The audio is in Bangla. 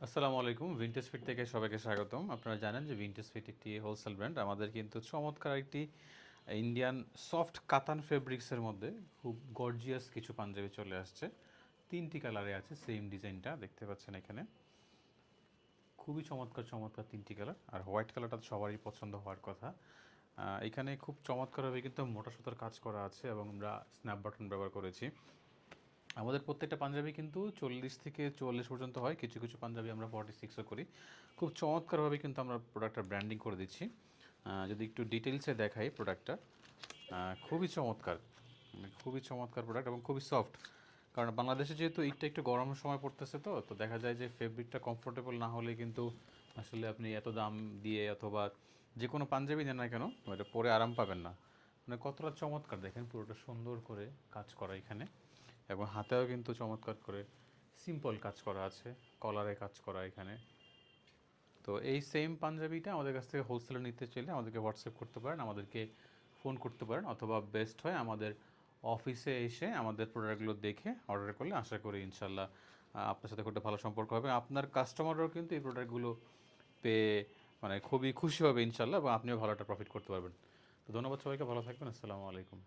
আসসালামু আলাইকুম। ভিনটেজ ফিট থেকে সবাইকে স্বাগতম। আপনারা জানেন যে ভিনটেজ ফিট একটি হোলসেল ব্র্যান্ড। আমাদের কিন্তু চমৎকার একটি ইন্ডিয়ান সফট কাতান ফেব্রিক্সের মধ্যে খুব গর্জিয়াস কিছু পাঞ্জাবি চলে আসছে। ৩টি কালারে আছে সেম ডিজাইনটা দেখতে পাচ্ছেন এখানে। খুবই চমৎকার চমৎকার ৩টি কালার। আর হোয়াইট কালারটা তো সবারই পছন্দ হওয়ার কথা। এখানে খুব চমৎকারভাবে কিন্তু মোটা সুতার কাজ করা আছে এবং আমরা স্ন্যাপ বাটন ব্যবহার করেছি। আমাদের প্রত্যেকটা পাঞ্জাবি কিন্তু 40 থেকে 44 পর্যন্ত হয়, কিছু কিছু পাঞ্জাবি আমরা 46ও করি। খুব চমৎকারভাবে কিন্তু আমরা প্রোডাক্টটা ব্র্যান্ডিং করে দিচ্ছি। যদি একটু ডিটেলসে দেখাই প্রোডাক্টটা, খুবই চমৎকার, মানে খুবই চমৎকার প্রোডাক্ট এবং খুবই সফট। কারণ বাংলাদেশে যেহেতু ঈদটা একটু গরমের সময় পড়তেছে, তো দেখা যায় যে ফেব্রিকটা কমফোর্টেবল না হলে কিন্তু আসলে আপনি এত দাম দিয়ে অথবা যে কোনো পাঞ্জাবি নেন না কেন ওটা পরে আরাম পাবেন না। মানে কতটা চমৎকার দেখেন, পুরোটা সুন্দর করে কাজ করা এখানে এবং হাতেও কিন্তু চমৎকার করে সিম্পল কাজ করা আছে, কলারে কাজ করা এখানে। তো এই সেম পাঞ্জাবিটা আমাদের কাছ থেকে হোলসেলে নিতে চাইলে আমাদেরকে হোয়াটসঅ্যাপ করতে পারেন, আমাদেরকে ফোন করতে পারেন, অথবা বেস্ট হয় আমাদের অফিসে এসে আমাদের প্রোডাক্টগুলো দেখে অর্ডার করলে আশা করি ইনশাল্লাহ আপনার সাথে খুব একটা ভালো সম্পর্ক হবে। আপনার কাস্টমাররাও কিন্তু এই প্রোডাক্টগুলো পেয়ে মানে খুবই খুশি হবে ইনশাল্লাহ, এবং আপনিও ভালো একটা প্রফিট করতে পারবেন। তো ধন্যবাদ সবাইকে, ভালো থাকবেন। আসসালামু আলাইকুম।